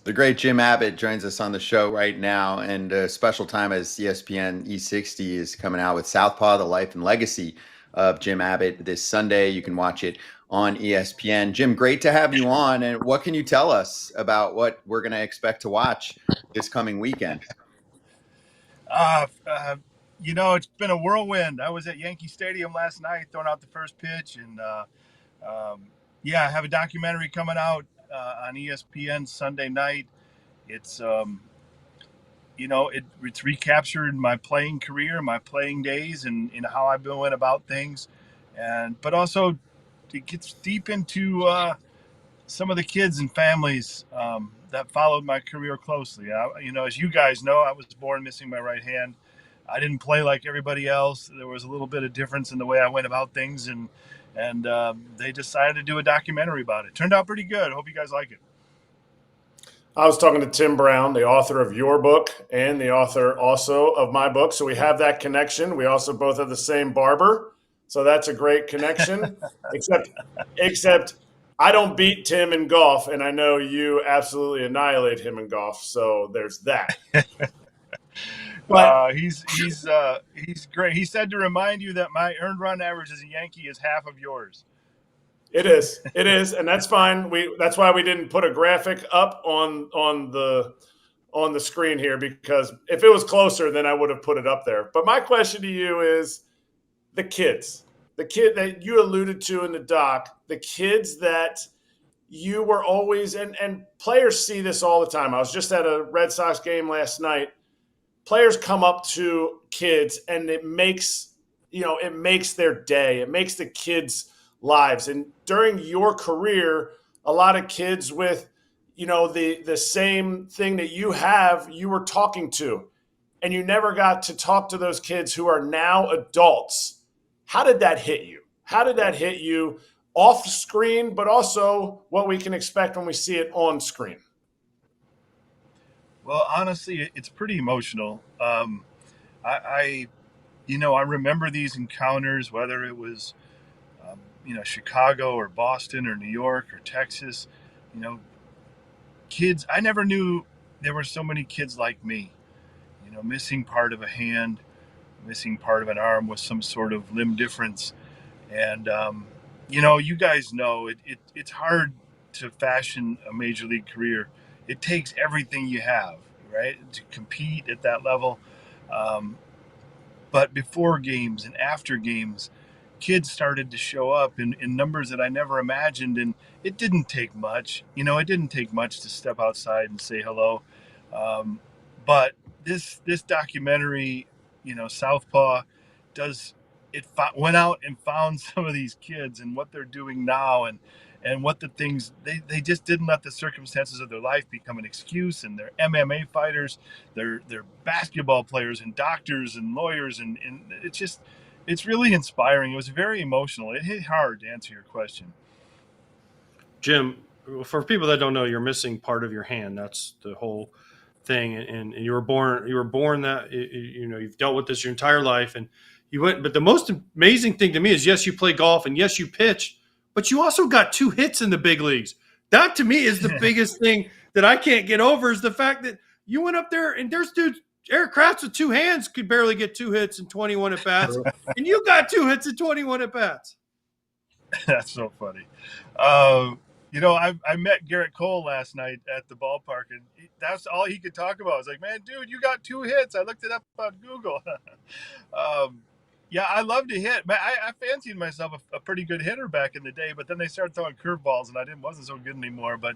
The great Jim Abbott joins us on the show right now, and a special time as ESPN E60 is coming out with Southpaw, The Life and Legacy of Jim Abbott this Sunday. You can watch it on ESPN. Jim, great to have you on. And what can you tell us about what we're going to expect to watch this coming weekend? Uh, uh, it's been a whirlwind. I was at Yankee Stadium last night throwing out the first pitch, and um, yeah, I have a documentary coming out on ESPN Sunday night. It's it's recaptured my playing career, my playing days, and how I've been went about things, and but also it gets deep into some of the kids and families that followed my career closely. As you guys know, I was born missing my right hand. I didn't play like everybody else. There was a little bit of difference in the way I went about things, and they decided to do a documentary about it. Turned out pretty good. Hope you guys like it. I was talking to Tim Brown, the author of your book and the author also of my book. So we have that connection. We also both have the same barber. So that's a great connection. Except I don't beat Tim in golf, and I know you absolutely annihilate him in golf. So there's that. But He's great. He said to remind you that my earned run average as a Yankee is half of yours. it is, and that's fine. That's why we didn't put a graphic up on the screen here, because if it was closer, then I would have put it up there. But my question to you is the kid that you alluded to in the doc, the kids that you were always, and players see this all the time. I was just at a Red Sox game last night. Players come up to kids and it makes their day. It makes the kids' lives. And during your career, a lot of kids with the same thing that you were talking to, and you never got to talk to those kids who are now adults. How did that hit you? How did that hit you off screen, but also what we can expect when we see it on screen? Well, honestly, it's pretty emotional. I I remember these encounters, whether it was, Chicago or Boston or New York or Texas. You know, kids. I never knew there were so many kids like me. Missing part of a hand, missing part of an arm with some sort of limb difference, and you guys know it's hard to fashion a major league career. It takes everything you have, right, to compete at that level. Um, but before games and after games, kids started to show up in numbers that I never imagined, and it didn't take much. It didn't take much to step outside and say hello. Um, but this documentary, Southpaw, does went out and found some of these kids and what they're doing now, and what the things they just didn't let the circumstances of their life become an excuse. And they're MMA fighters, they're basketball players and doctors and lawyers, and it's really inspiring. It was very emotional. It hit hard, to answer your question. Jim, for people that don't know, you're missing part of your hand. That's the whole thing. And you were born that, you've dealt with this your entire life, and you went, but the most amazing thing to me is, yes, you play golf and yes, you pitch, but you also got two hits in the big leagues. That to me is the biggest thing that I can't get over, is the fact that you went up there and there's dudes, Eric Kratz with two hands could barely get two hits in 21 at bats, and you got two hits in 21 at bats. That's so funny. Uh, I met Garrett Cole last night at the ballpark, and that's all he could talk about. I was like, man, dude, you got two hits. I looked it up on Google. um, yeah, I love to hit. Man, I fancied myself a pretty good hitter back in the day, but then they started throwing curveballs, and I didn't wasn't so good anymore. But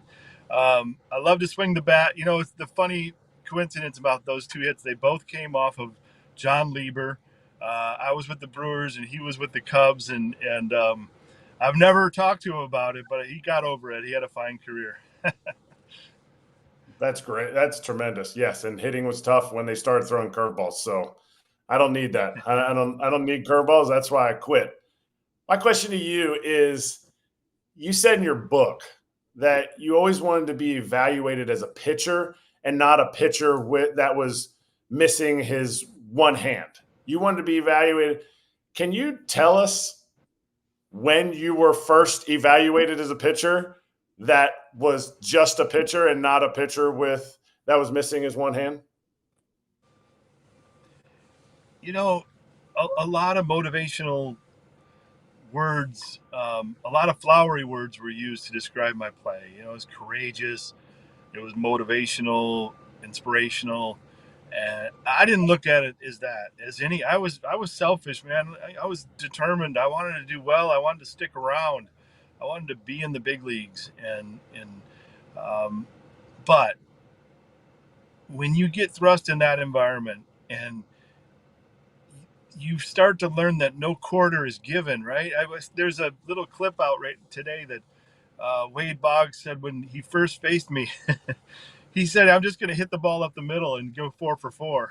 I love to swing the bat. It's the funny coincidence about those two hits. They both came off of John Lieber. I was with the Brewers, and he was with the Cubs, and I've never talked to him about it, but he got over it. He had a fine career. That's great. That's tremendous. Yes, and hitting was tough when they started throwing curveballs. So I don't need that. I don't need curveballs. That's why I quit. My question to you is: you said in your book that you always wanted to be evaluated as a pitcher and not a pitcher that was missing his one hand. You wanted to be evaluated. Can you tell us when you were first evaluated as a pitcher that was just a pitcher and not a pitcher that was missing his one hand? You know, a lot of motivational words, a lot of flowery words were used to describe my play. It was courageous, it was motivational, inspirational, and I didn't look at it as any. I was selfish, man. I was determined. I wanted to do well. I wanted to stick around. I wanted to be in the big leagues, but when you get thrust in that environment and you start to learn that no quarter is given, right? There's a little clip out right today that Wade Boggs said when he first faced me. He said, "I'm just going to hit the ball up the middle and go 4 for 4."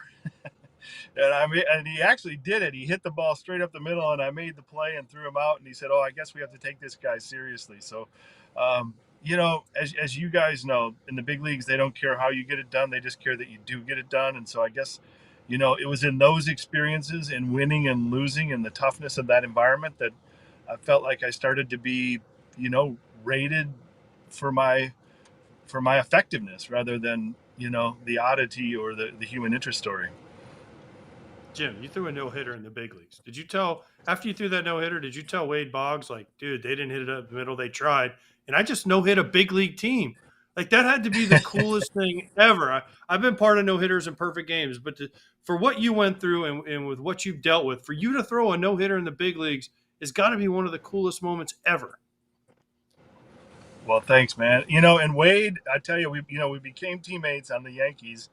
And he actually did it. He hit the ball straight up the middle, and I made the play and threw him out. And he said, "Oh, I guess we have to take this guy seriously." So, as you guys know, in the big leagues, they don't care how you get it done. They just care that you do get it done. And so I guess, it was in those experiences and winning and losing and the toughness of that environment that I felt like I started to be, rated for my effectiveness rather than, the oddity or the human interest story. Jim, you threw a no-hitter in the big leagues. After you threw that no-hitter, did you tell Wade Boggs, like, dude, they didn't hit it up the middle, they tried, and I just no-hit a big league team? Like, that had to be the coolest thing ever. I've been part of no-hitters in perfect games, but for what you went through and with what you've dealt with, for you to throw a no-hitter in the big leagues has got to be one of the coolest moments ever. Well, thanks, man. And Wade, I tell you, we became teammates on the Yankees,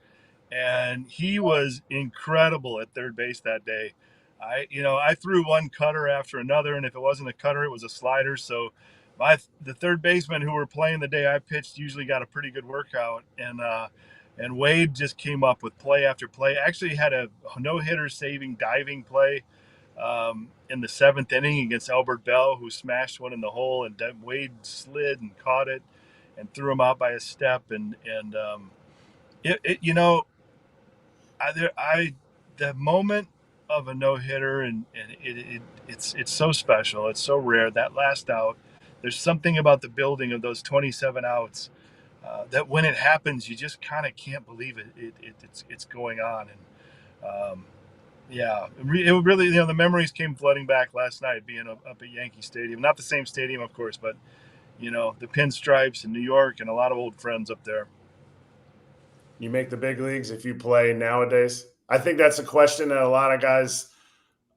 and he was incredible at third base that day. I threw one cutter after another, and if it wasn't a cutter, it was a slider. So the third baseman who were playing the day I pitched usually got a pretty good workout, and Wade just came up with play after play. Actually had a no-hitter saving diving play in the 7th inning against Albert Bell, who smashed one in the hole, and Wade slid and caught it and threw him out by a step. The moment of a no hitter, and it's so special. It's so rare. That last out, there's something about the building of those 27 outs that when it happens, you just kind of can't believe it's going on. And it really, the memories came flooding back last night being up at Yankee Stadium. Not the same stadium, of course, but, the pinstripes in New York and a lot of old friends up there. You make the big leagues if you play nowadays? I think that's a question that a lot of guys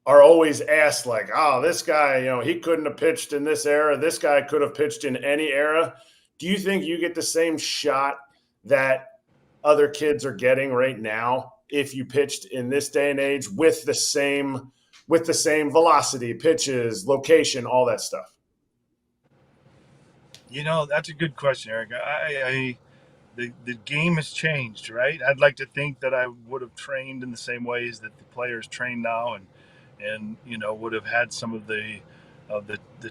are always asked, like, oh, this guy, he couldn't have pitched in this era. This guy could have pitched in any era. Do you think you get the same shot that other kids are getting right now if you pitched in this day and age with the same velocity, pitches, location, all that stuff? That's a good question, Eric. The game has changed, right? I'd like to think that I would have trained in the same ways that the players train now, and would have had some of the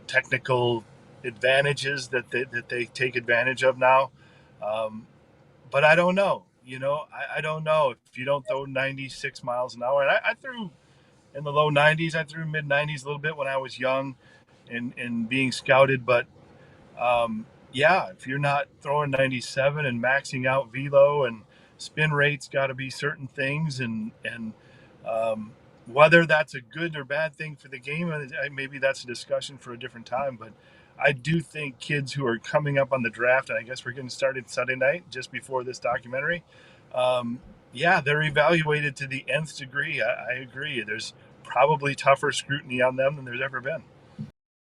technical advantages that they take advantage of now. But I don't know. I don't know if you don't throw 96 miles an hour. And I threw in the low 90s. I threw mid 90s a little bit when I was young and being scouted. But if you're not throwing 97 and maxing out velo, and spin rates got to be certain things, and whether that's a good or bad thing for the game, maybe that's a discussion for a different time. But I do think kids who are coming up on the draft, and I guess we're getting started Sunday night just before this documentary, they're evaluated to the nth degree. I agree. There's probably tougher scrutiny on them than there's ever been.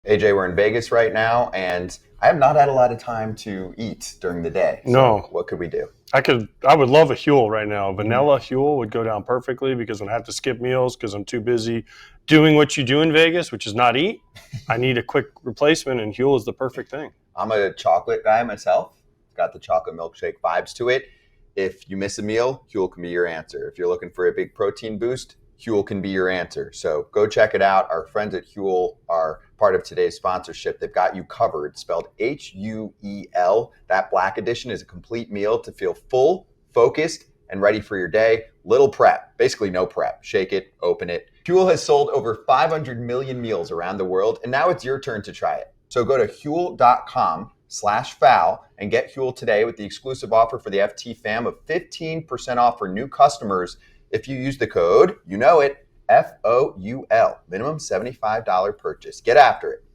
AJ, we're in Vegas right now, and I have not had a lot of time to eat during the day. So no. What could we do? I would love a Huel right now. Vanilla Huel would go down perfectly, because when I have to skip meals because I'm too busy doing what you do in Vegas, which is not eat, I need a quick replacement, and Huel is the perfect thing. I'm a chocolate guy myself. It's got the chocolate milkshake vibes to it. If you miss a meal, Huel can be your answer. If you're looking for a big protein boost, Huel can be your answer. So go check it out. Our friends at Huel are part of today's sponsorship. They've got you covered, spelled Huel. That black edition is a complete meal to feel full, focused, and ready for your day. Little prep, basically no prep. Shake it, open it. Huel has sold over 500 million meals around the world, and now it's your turn to try it. So go to Huel.com FT.com/foul and get Huel today with the exclusive offer for the FT fam of 15% off for new customers if you use the code, you know it, FOUL. Minimum $75 purchase. Get after it.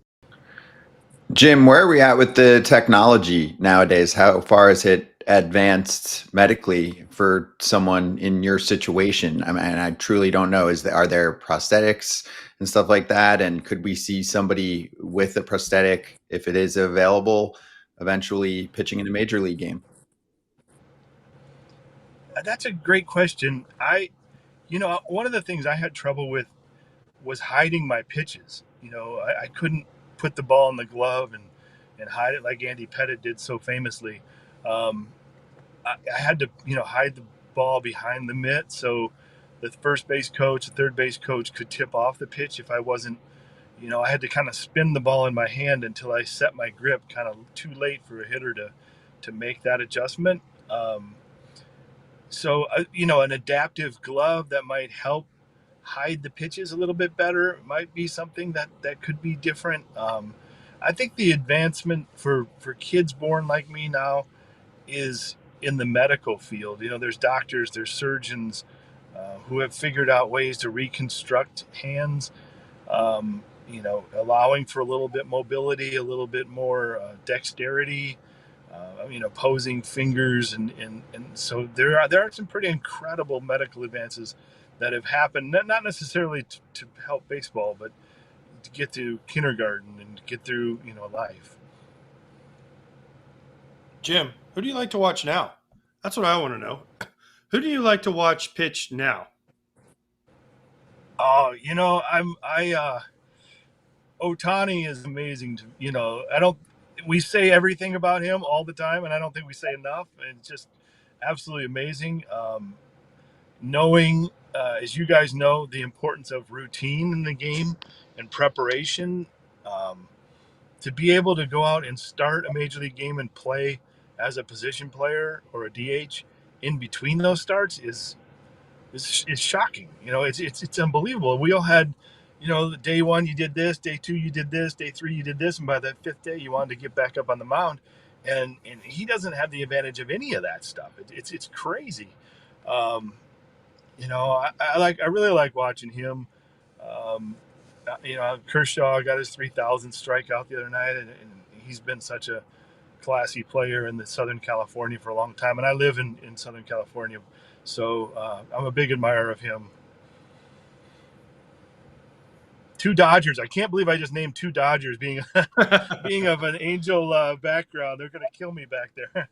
Jim, where are we at with the technology nowadays? How far has it advanced medically for someone in your situation? I mean, I truly don't know. Are there prosthetics and stuff like that? And could we see somebody with a prosthetic, if it is available, eventually pitching in a major league game? That's a great question. One of the things I had trouble with was hiding my pitches. I couldn't put the ball in the glove and hide it like Andy Pettitte did so famously. Um, I had to, hide the ball behind the mitt so the first base coach, the third base coach could tip off the pitch if I wasn't, I had to kind of spin the ball in my hand until I set my grip kind of too late for a hitter to make that adjustment. An adaptive glove that might help hide the pitches a little bit better might be something that could be different. I think the advancement for kids born like me now is in the medical field. There's doctors, there's surgeons who have figured out ways to reconstruct hands, allowing for a little bit mobility, a little bit more dexterity, posing fingers, and so there are some pretty incredible medical advances that have happened, not necessarily to help baseball, but to get through kindergarten and get through life. Jim, who do you like to watch now? That's what I want to know. Who do you like to watch pitch now? Oh, Ohtani is amazing. We say everything about him all the time, and I don't think we say enough. And it's just absolutely amazing. Knowing, as you guys know, the importance of routine in the game and preparation, to be able to go out and start a major league game and play as a position player or a DH in between those starts is shocking. It's unbelievable. We all had, day one you did this, day two you did this, day three you did this, and by that fifth day you wanted to get back up on the mound, and he doesn't have the advantage of any of that stuff. It's crazy. I really like watching him. Kershaw got his 3,000th strikeout the other night, and he's been such a classy player in the Southern California for a long time, and I live in Southern California, so I'm a big admirer of him. Two Dodgers. I can't believe I just named two Dodgers being of an Angel background. They're going to kill me back there.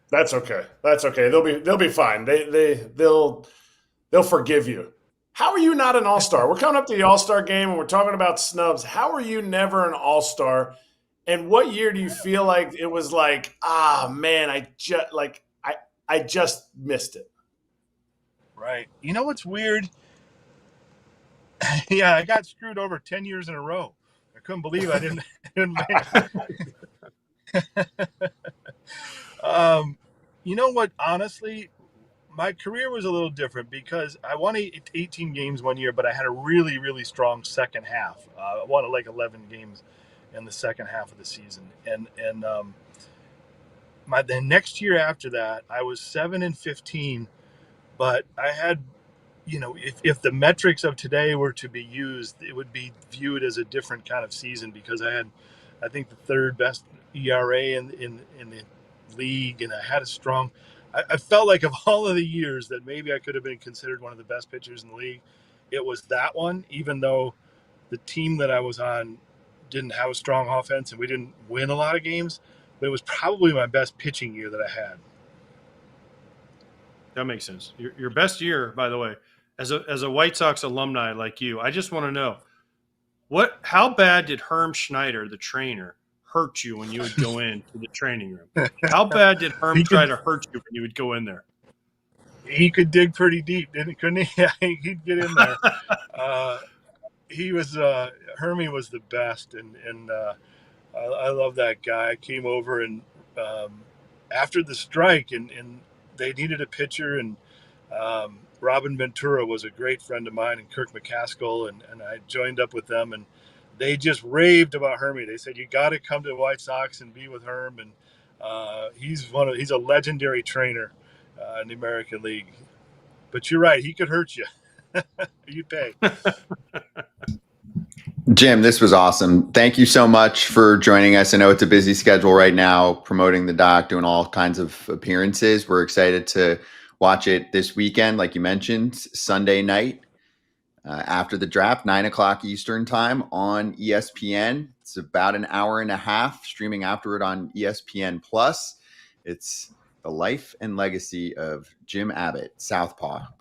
That's okay. They'll be fine. They'll forgive you. How are you not an all-star? We're coming up to the all-star game and we're talking about snubs. How are you never an all-star? And what year do you feel like it was like, man, I just missed it? Right. You know what's weird? Yeah, I got screwed over 10 years in a row. I couldn't believe I didn't make you know what? Honestly, my career was a little different because I won 18 games one year, but I had a really, really strong second half. I won like 11 games in the second half of the season, and the next year after that, I was 7-15, but I had, if the metrics of today were to be used, it would be viewed as a different kind of season because I had, I think, the third best ERA in the league, and I had a strong. I felt like of all of the years that maybe I could have been considered one of the best pitchers in the league, it was that one, even though the team that I was on didn't have a strong offense and we didn't win a lot of games, but it was probably my best pitching year that I had. That makes sense. Your best year, by the way, as a White Sox alumni like you, I just want to know how bad did Herm Schneider, the trainer, hurt you when you would go into the training room? How bad did Herm try to hurt you when you would go in there? He could dig pretty deep, couldn't he? Yeah, he'd get in there. He was Hermie was the best, and I love that guy. I came over and after the strike, and they needed a pitcher, and Robin Ventura was a great friend of mine, and Kirk McCaskill, and I joined up with them, and they just raved about Hermie. They said, you got to come to the White Sox and be with Herm. And he's a legendary trainer in the American League. But you're right, he could hurt you. You'd pay. Jim, this was awesome. Thank you so much for joining us. I know it's a busy schedule right now, promoting the doc, doing all kinds of appearances. We're excited to watch it this weekend, like you mentioned, Sunday night after the draft, 9 o'clock Eastern time on ESPN. It's about an hour and a half, streaming afterward on ESPN Plus. It's the life and legacy of Jim Abbott, Southpaw.